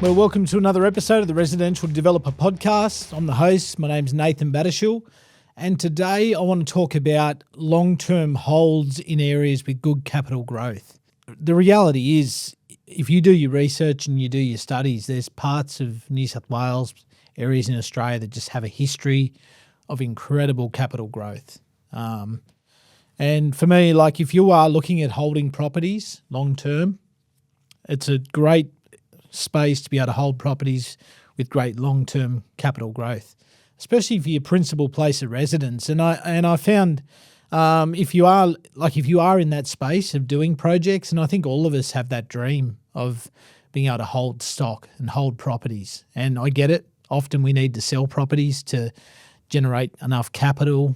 Well, welcome to another episode of the Residential Developer Podcast. I'm the host. My name's Nathan Battishall. And today I want to talk about long-term holds in areas with good capital growth. The reality is, if you do your research and you do your studies, there's parts of New South Wales, areas in Australia that just have a history of incredible capital growth. And for me, like if you are looking at holding properties long-term, it's a great space to be able to hold properties with great long-term capital growth, especially for your principal place of residence. And I found if you are in that space of doing projects, and I think all of us have that dream of being able to hold stock and hold properties. And I get it. Often we need to sell properties to generate enough capital,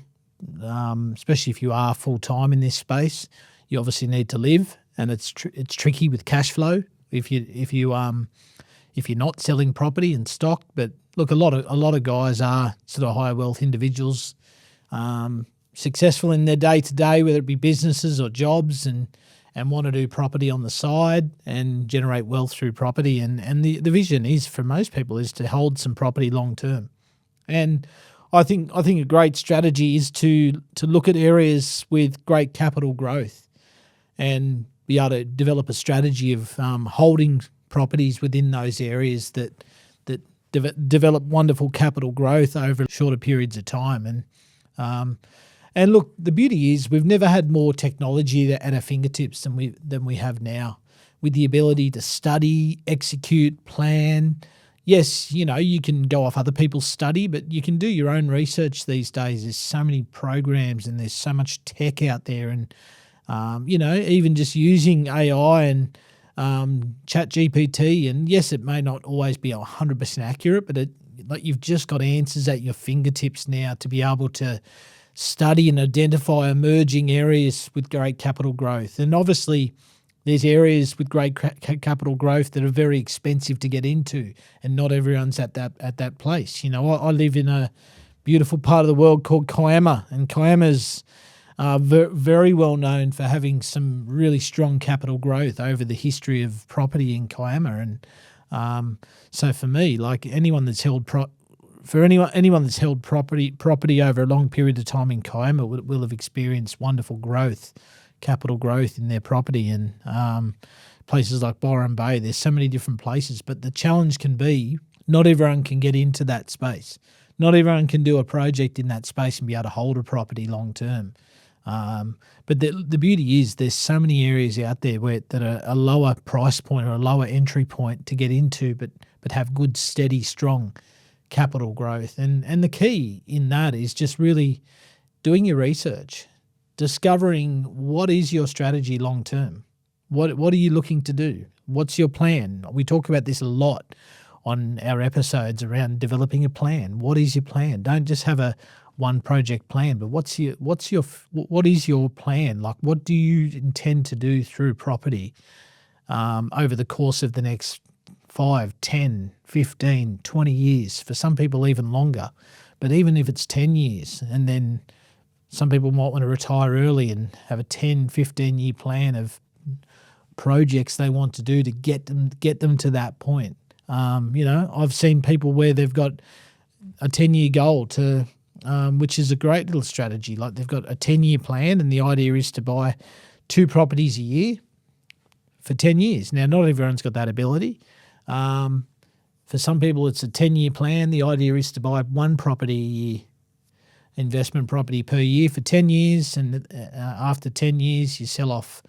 especially if you are full-time in this space. You obviously need to live, and it's tricky with cash flow if you're not selling property and stock. But look, a lot of guys are sort of higher wealth individuals, successful in their day-to-day, whether it be businesses or jobs, and want to do property on the side and generate wealth through property. And the vision is, for most people, is to hold some property long-term. And I think a great strategy is to look at areas with great capital growth and be able to develop a strategy of holding properties within those areas that develop wonderful capital growth over shorter periods of time. And look, the beauty is we've never had more technology at our fingertips than we have now, with the ability to study, execute, plan. Yes, you can go off other people's study, but you can do your own research these days. There's so many programs and there's so much tech out there, and even just using AI and Chat GPT, and yes, it may not always be 100% accurate, but you've just got answers at your fingertips now to be able to study and identify emerging areas with great capital growth. And obviously there's areas with great capital growth that are very expensive to get into, and not everyone's at that place. I live in a beautiful part of the world called Kiama, and Kiama's very well known for having some really strong capital growth over the history of property in Kiama. And so for me, like anyone that's held anyone that's held property over a long period of time in Kiama will have experienced wonderful growth, capital growth in their property. And places like Byron Bay, there's so many different places, but the challenge can be not everyone can get into that space. Not everyone can do a project in that space and be able to hold a property long term. But the beauty is there's so many areas out there that are a lower price point or a lower entry point to get into, but have good, steady, strong capital growth. And the key in that is just really doing your research, discovering what is your strategy long term. What are you looking to do? What's your plan? We talk about this a lot on our episodes around developing a plan. What is your plan? Don't just have a one project plan, but what is your plan? Like, what do you intend to do through property over the course of the next 5, 10, 15, 20 years? For some people, even longer. But even if it's 10 years, and then some people might want to retire early and have a 10, 15-year plan of projects they want to do to get them to that point. I've seen people where they've got a 10-year goal to which is a great little strategy. Like they've got a 10-year plan, and the idea is to buy 2 properties a year for 10 years. Now, not everyone's got that ability. For some people, it's a 10-year plan. The idea is to buy 1 property a year, investment property per year for 10 years, and after 10 years, you sell off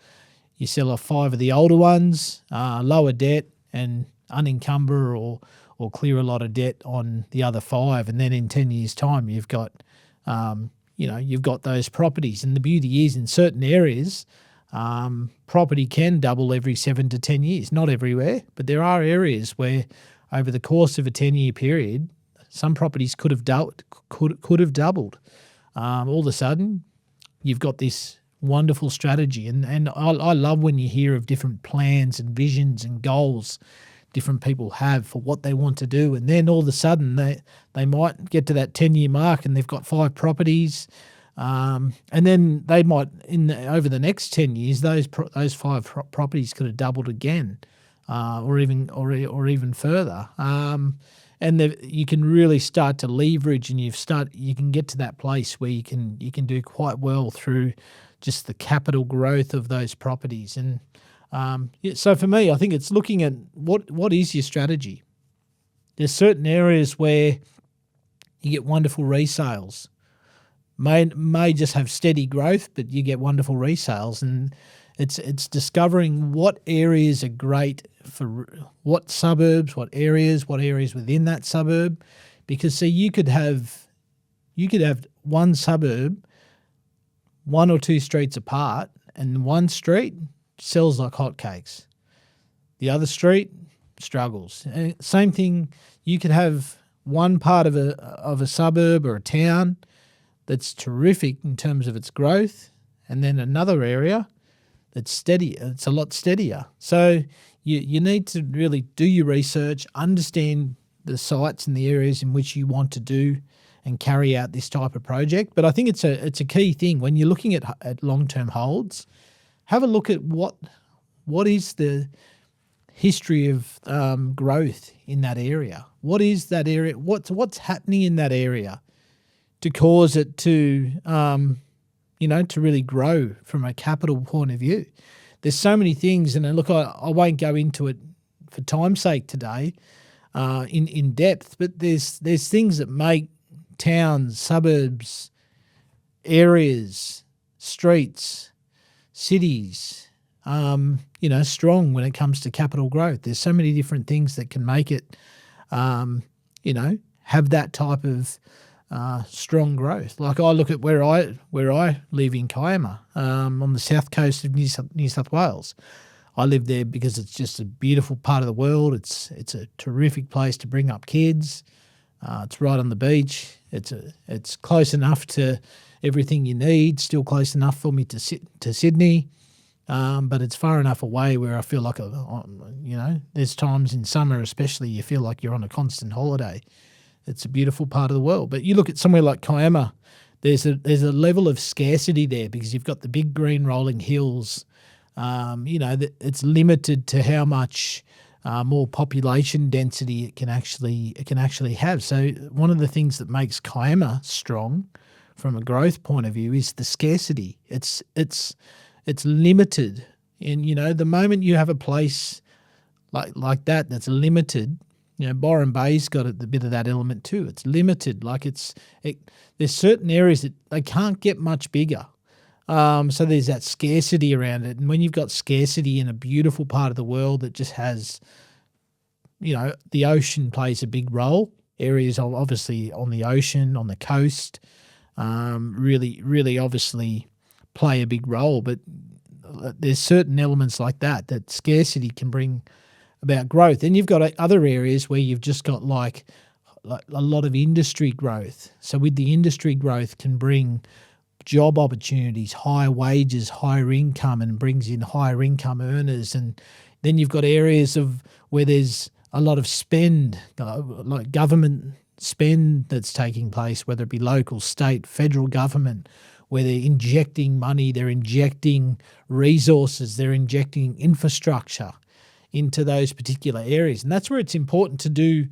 5 of the older ones, lower debt, and unencumber or clear a lot of debt on the other 5, and then in 10 years' time, you've got those properties. And the beauty is, in certain areas, property can double every 7 to 10 years. Not everywhere, but there are areas where, over the course of a 10-year period, some properties could have doubled. All of a sudden, you've got this wonderful strategy, and I love when you hear of different plans and visions and goals different people have for what they want to do, and then all of a sudden they might get to that 10-year mark and they've got 5 properties, and then they might over the next 10 years those 5 properties could have doubled again. or even further. You can really start to leverage, and you can get to that place where you can do quite well through just the capital growth of those properties. And so for me, I think it's looking at what is your strategy. There's certain areas where you get wonderful resales. May just have steady growth, but you get wonderful resales, and it's discovering what areas are great for what suburbs, what areas within that suburb, because see, you could have one suburb, one or two streets apart, and one street sells like hotcakes. The other street struggles. And same thing, you could have one part of a suburb or a town that's terrific in terms of its growth, and then another area that's steady. It's a lot steadier. So you need to really do your research, understand the sites and the areas in which you want to do and carry out this type of project. But I think it's a key thing when you're looking at long-term holds. Have a look at what is the history of growth in that area. What is that area? What's happening in that area to cause it to to really grow from a capital point of view? There's so many things, and look, I won't go into it for time's sake today in depth, but there's things that make towns, suburbs, areas, streets, cities, strong when it comes to capital growth. There's so many different things that can make it, have that type of strong growth. Like I look at where I live in Kiama, on the south coast of New South Wales. I live there because it's just a beautiful part of the world. It's a terrific place to bring up kids. It's right on the beach. It's close enough to everything you need. Still close enough for me to Sydney, but it's far enough away where I feel like there's times in summer especially you feel like you're on a constant holiday. It's a beautiful part of the world. But you look at somewhere like Kiama, there's a level of scarcity there because you've got the big green rolling hills. It's limited to how much more population density it can actually have. So one of the things that makes Kiama strong from a growth point of view is the scarcity. It's limited. And the moment you have a place like that that's limited, Byron Bay's got a bit of that element too. It's limited. There's certain areas that they can't get much bigger. So there's that scarcity around it. And when you've got scarcity in a beautiful part of the world that just has, the ocean plays a big role. Areas obviously on the ocean, on the coast, really, really obviously play a big role. But there's certain elements like that scarcity can bring about growth. And you've got other areas where you've just got like a lot of industry growth. So with the industry growth can bring job opportunities, higher wages, higher income, and brings in higher income earners. And then you've got areas where there's a lot of spend, like government spend that's taking place, whether it be local, state, federal government, where they're injecting money, they're injecting resources, they're injecting infrastructure into those particular areas. And that's where it's important to do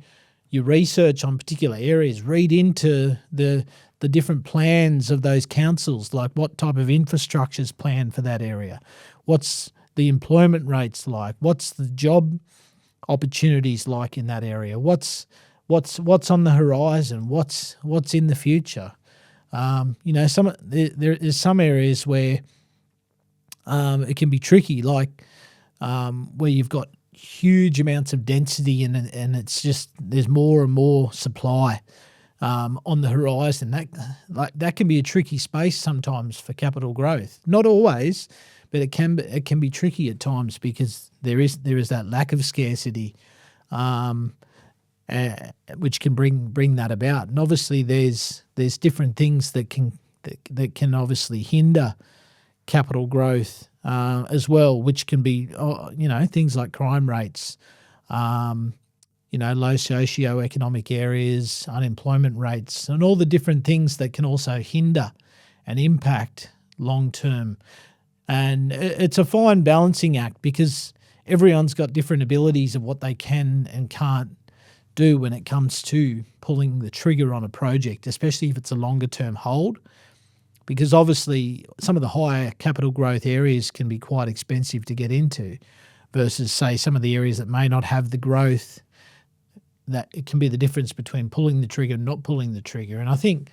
your research on particular areas, read into the different plans of those councils, like what type of infrastructure is planned for that area, what's the employment rates like, what's the job opportunities like in that area, what's on the horizon, what's in the future. There's some areas where it can be tricky, like where you've got huge amounts of density and it's just there's more and more supply on the horizon. That can be a tricky space sometimes for capital growth. Not always, but it can be tricky at times because there is that lack of scarcity, which can bring that about. And obviously there's different things that can obviously hinder capital growth as well, which can be things like crime rates, low socio-economic areas, unemployment rates, and all the different things that can also hinder and impact long term. And it's a fine balancing act because everyone's got different abilities of what they can and can't do when it comes to pulling the trigger on a project, especially if it's a longer term hold, because obviously some of the higher capital growth areas can be quite expensive to get into versus, say, some of the areas that may not have the growth. That it can be the difference between pulling the trigger and not pulling the trigger. And I think,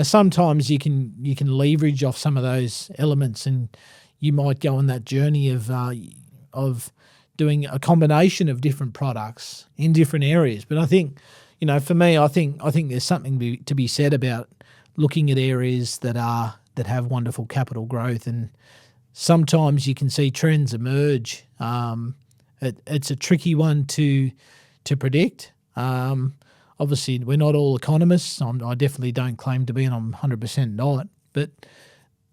sometimes you can leverage off some of those elements, and you might go on that journey of doing a combination of different products in different areas. But I think, for me, I think there's something to be said about looking at areas that have wonderful capital growth, and sometimes you can see trends emerge. It's a tricky one to predict. Obviously, we're not all economists. I definitely don't claim to be, and I'm 100% not. But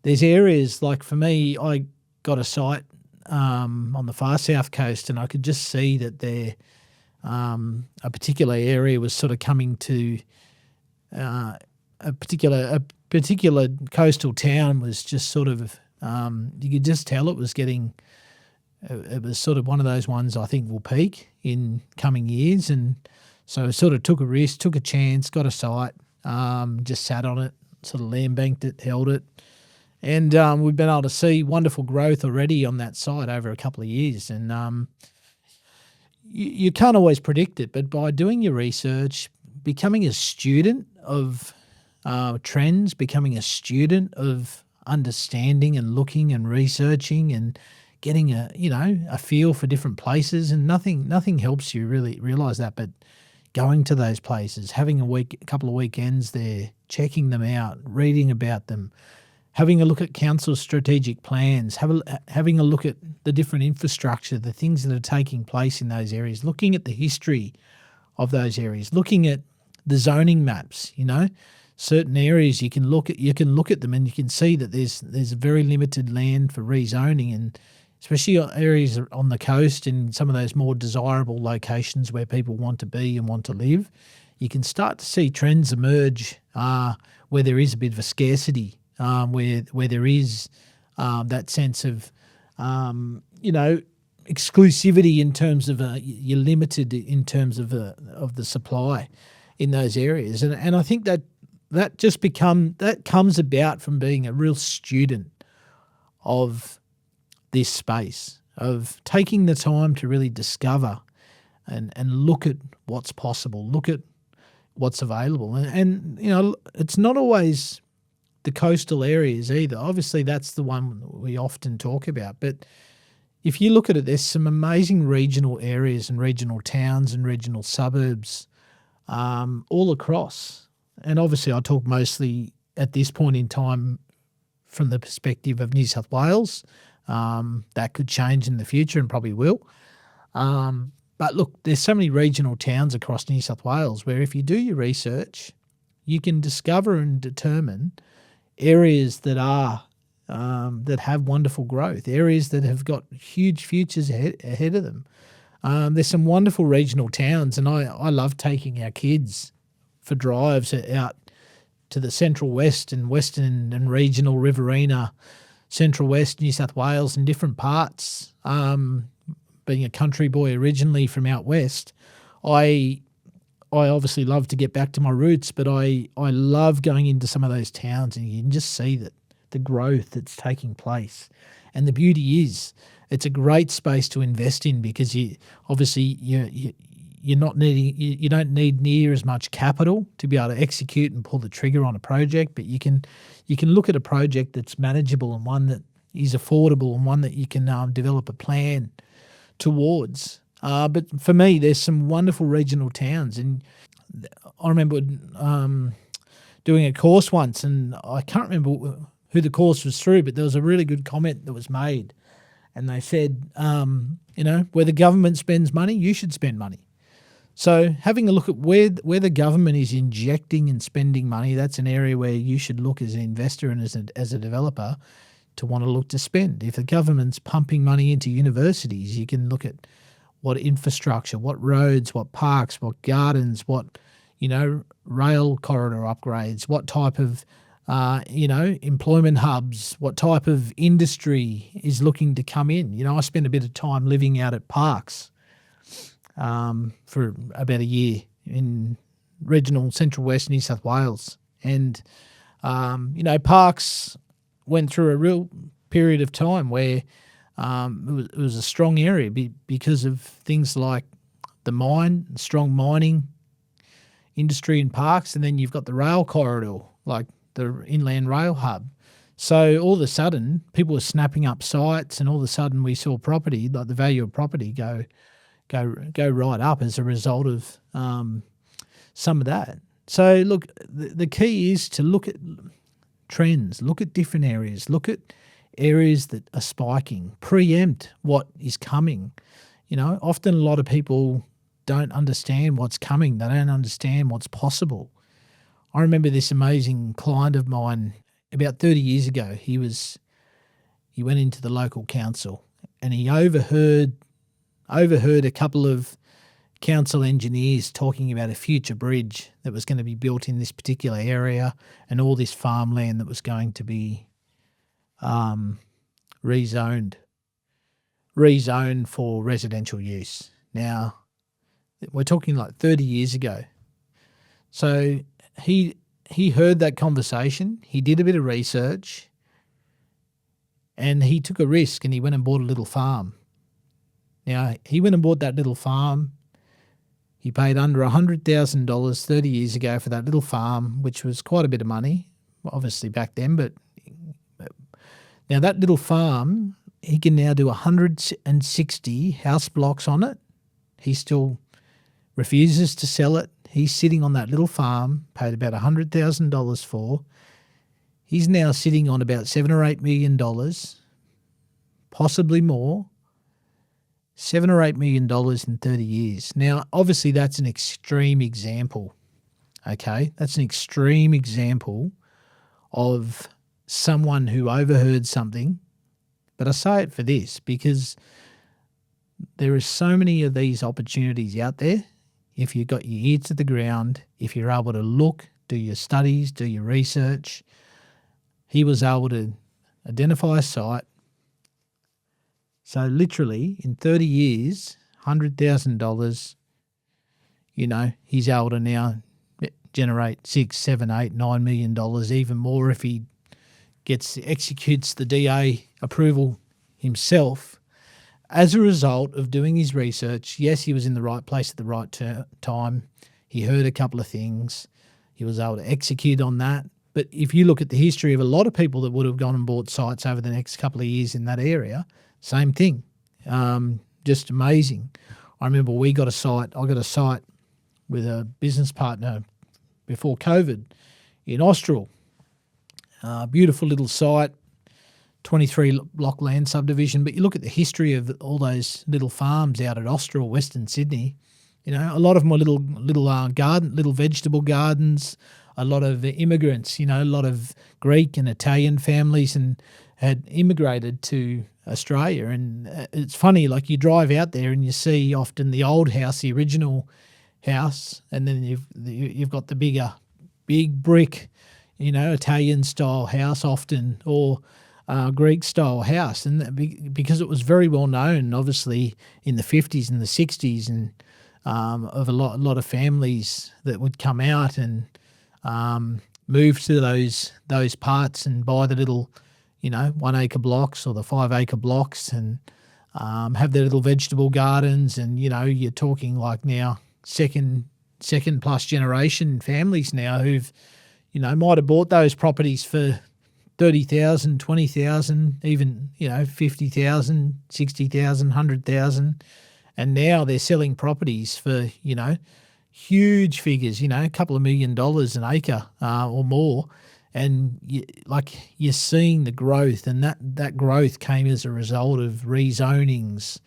there's areas, like for me, I got a site on the far south coast, and I could just see that there a particular area was sort of coming to a particular coastal town was just sort of you could just tell it was getting. It was sort of one of those ones I think will peak in coming years, and so I sort of took a risk, took a chance, got a site, just sat on it, sort of land banked it, held it, and we've been able to see wonderful growth already on that site over a couple of years. And you can't always predict it, but by doing your research, becoming a student of trends, becoming a student of understanding and looking and researching and getting a feel for different places, and nothing helps you really realise that, but going to those places, having a couple of weekends there, checking them out, reading about them, having a look at council strategic plans, having a look at the different infrastructure, the things that are taking place in those areas, looking at the history of those areas, looking at the zoning maps. Certain areas you can look at them and you can see that there's very limited land for rezoning, and especially areas on the coast and some of those more desirable locations where people want to be and want to live, you can start to see trends emerge where there is a bit of a scarcity, where there is that sense of, exclusivity in terms of you're limited in terms of the supply in those areas. And I think that comes about from being a real student of this space, of taking the time to really discover and look at what's possible, look at what's available. And it's not always the coastal areas either. Obviously, that's the one we often talk about. But if you look at it, there's some amazing regional areas and regional towns and regional suburbs all across. And obviously, I talk mostly at this point in time from the perspective of New South Wales. That could change in the future and probably will. But look, there's so many regional towns across New South Wales where if you do your research, you can discover and determine areas that have wonderful growth, areas that have got huge futures ahead of them. There's some wonderful regional towns, and I love taking our kids for drives out to the Central West and Western and regional Riverina, Central West, New South Wales, and different parts. Being a country boy originally from out west, I obviously love to get back to my roots, but I love going into some of those towns, and you can just see that the growth that's taking place. And the beauty is it's a great space to invest in because you don't need near as much capital to be able to execute and pull the trigger on a project, but you can look at a project that's manageable and one that is affordable and one that you can develop a plan towards. But for me, there's some wonderful regional towns, and I remember doing a course once, and I can't remember who the course was through, but there was a really good comment that was made, and they said, where the government spends money, you should spend money. So having a look at where the government is injecting and spending money, that's an area where you should look as an investor and as a developer to want to look to spend. If the government's pumping money into universities, you can look at what infrastructure, what roads, what parks, what gardens, what rail corridor upgrades, what type of employment hubs, what type of industry is looking to come in. I spent a bit of time living out at Parks for about a year in regional Central West New South Wales. And, Parks went through a real period of time where it was a strong area because of things like the strong mining industry in Parks, and then you've got the rail corridor, like the inland rail hub. So all of a sudden, people were snapping up sites, and all of a sudden we saw property, like the value of property, go right up as a result of some of that. So look, the key is to look at trends, look at different areas, look at areas that are spiking, preempt what is coming. Often a lot of people don't understand what's coming. They don't understand what's possible. I remember this amazing client of mine about 30 years ago. He went into the local council and he overheard a couple of council engineers talking about a future bridge that was going to be built in this particular area and all this farmland that was going to be rezoned for residential use. Now, we're talking like 30 years ago. So he heard that conversation, he did a bit of research, and he took a risk and he went and bought a little farm. Now, he went and bought that little farm. He paid under $100,000 30 years ago for that little farm, which was quite a bit of money, obviously back then. But now that little farm, he can now do 160 house blocks on it. He still refuses to sell it. He's sitting on that little farm, paid about $100,000 for. He's now sitting on about $7 or $8 million, possibly more. $7 or $8 million in 30 years. Now, obviously, that's an extreme example, okay? That's an extreme example of someone who overheard something. But I say it for this because there are so many of these opportunities out there. If you've got your ear to the ground, if you're able to look, do your studies, do your research, he was able to identify a site. So literally in 30 years, $100,000, he's able to now generate $6, $7, $8, $9 million, even more if he executes the DA approval himself. As a result of doing his research, yes, he was in the right place at the right time. He heard a couple of things. He was able to execute on that. But if you look at the history of a lot of people that would have gone and bought sites over the next couple of years in that area, same thing. Just amazing. I remember I got a site with a business partner before COVID in Austral. Beautiful little site, 23 block land subdivision. But you look at the history of all those little farms out at Austral, Western Sydney. A lot of them were little vegetable gardens. A lot of immigrants, a lot of Greek and Italian families, and had immigrated to Australia. And it's funny, like you drive out there and you see often the old house, the original house, and then you've got the big brick, Italian style house often, or Greek style house. And because it was very well known, obviously in the 50s and the 60s, and of a lot of families that would come out and move to those parts and buy the little 1 acre blocks or the 5 acre blocks, and have their little vegetable gardens. And you're talking like now second plus generation families now who've might have bought those properties for $30,000, $20,000, even 50,000, 60,000, 100,000, and now they're selling properties for huge figures, a couple of $1 million an acre or more. And you're seeing the growth, and that growth came as a result of rezonings,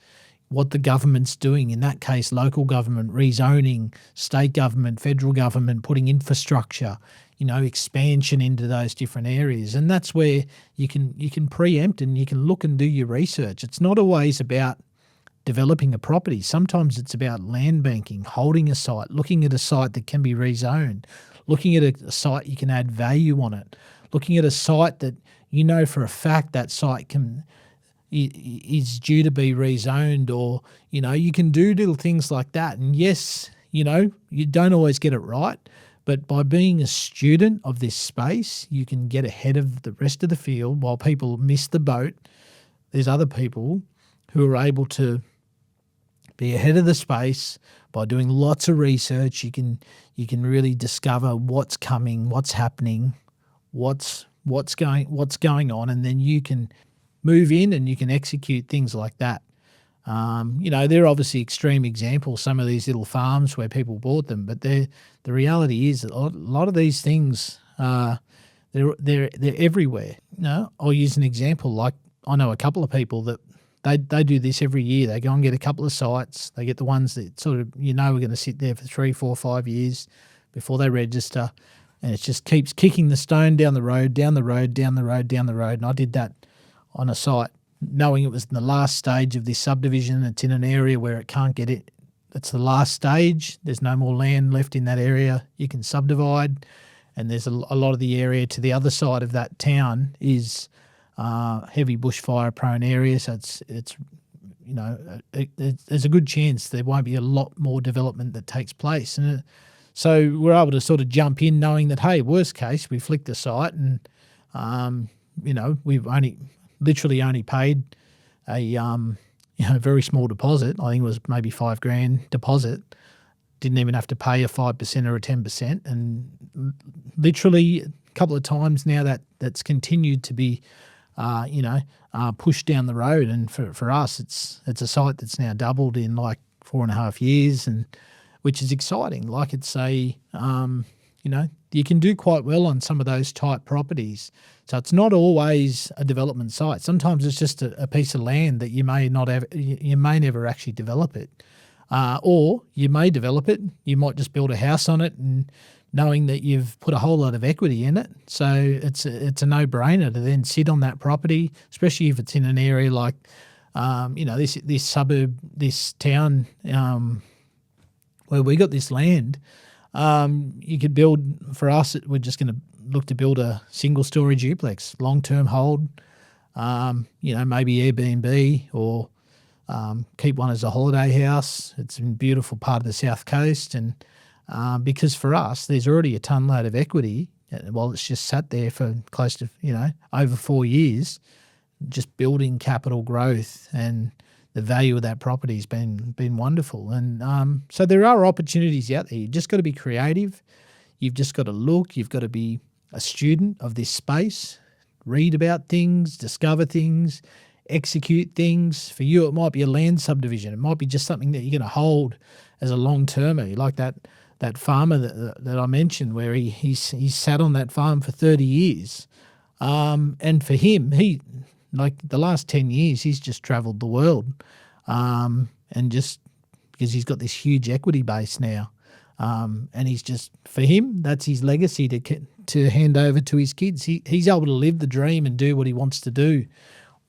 what the government's doing, in that case local government rezoning, state government, federal government putting infrastructure, expansion into those different areas. And that's where you can preempt and you can look and do your research. It's not always about developing a property. Sometimes it's about land banking, holding a site, looking at a site that can be rezoned, looking at a site you can add value on it, looking at a site that you know for a fact that site is due to be rezoned, or you can do little things like that. And yes, you don't always get it right, but by being a student of this space, you can get ahead of the rest of the field. While people miss the boat, there's other people who are able to be ahead of the space by doing lots of research. You can really discover what's coming, what's happening, what's going on, and then you can move in and you can execute things like that. They're obviously extreme examples, some of these little farms where people bought them, but the reality is that a lot of these things, they're everywhere. I'll use an example. Like, I know a couple of people that they do this every year. They go and get a couple of sites. They get the ones that sort of are going to sit there for 3, 4, 5 years before they register, and it just keeps kicking the stone down the road, down the road, down the road, down the road. And I did that on a site, knowing it was in the last stage of this subdivision. It's in an area where it can't get it. It's the last stage. There's no more land left in that area. You can subdivide, and there's a lot of the area to the other side of that town is heavy bushfire prone area. So there's a good chance there won't be a lot more development that takes place. And so we're able to sort of jump in knowing that, hey, worst case, we flick the site and, we've literally only paid a very small deposit. I think it was maybe $5,000 deposit. Didn't even have to pay a 5% or a 10%. And literally a couple of times now that's continued to be, pushed down the road. And for us, it's a site that's now doubled in like 4.5 years, and which is exciting. Like, it's you can do quite well on some of those type properties. So it's not always a development site. Sometimes it's just a piece of land that you may never actually develop it. Or you may develop it, you might just build a house on it, and knowing that you've put a whole lot of equity in it. So it's a no-brainer to then sit on that property, especially if it's in an area like, this suburb, this town, where we got this land. You could build, for us, we're just going to look to build a single-story duplex, long-term hold, maybe Airbnb, or keep one as a holiday house. It's in a beautiful part of the South Coast, and because for us, there's already a ton load of equity while it's just sat there for close to, over 4 years, just building capital growth, and the value of that property has been wonderful. And so there are opportunities out there. You've just got to be creative. You've just got to look. You've got to be a student of this space, read about things, discover things, execute things. For you, it might be a land subdivision. It might be just something that you're going to hold as a long-termer, like that farmer that I mentioned, where he sat on that farm for 30 years. And for him, like the last 10 years, he's just travelled the world, and just because he's got this huge equity base now, and he's just, for him, that's his legacy to hand over to his kids. He's able to live the dream and do what he wants to do,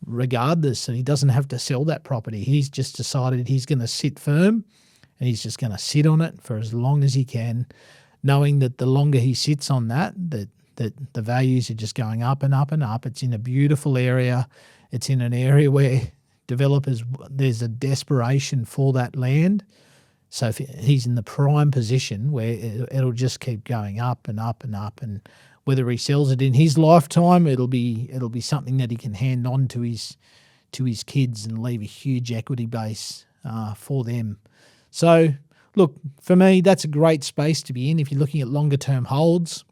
regardless, and he doesn't have to sell that property. He's just decided he's going to sit firm, and he's just going to sit on it for as long as he can, knowing that the longer he sits on that the values are just going up and up and up. It's in a beautiful area. It's in an area where there's a desperation for that land. So if he's in the prime position where it'll just keep going up and up and up, and whether he sells it in his lifetime, it'll be something that he can hand on to his kids and leave a huge equity base for them. So look, for me, that's a great space to be in if you're looking at longer term holds.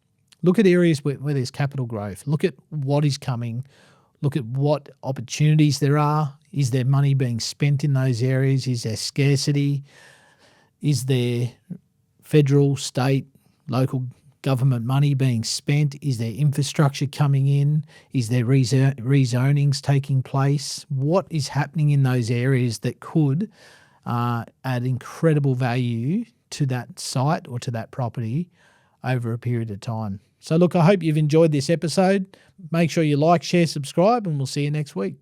Look at areas where there's capital growth. Look at what is coming. Look at what opportunities there are. Is there money being spent in those areas? Is there scarcity? Is there federal, state, local government money being spent? Is there infrastructure coming in? Is there rezonings taking place? What is happening in those areas that could add incredible value to that site or to that property over a period of time? So look, I hope you've enjoyed this episode. Make sure you like, share, subscribe, and we'll see you next week.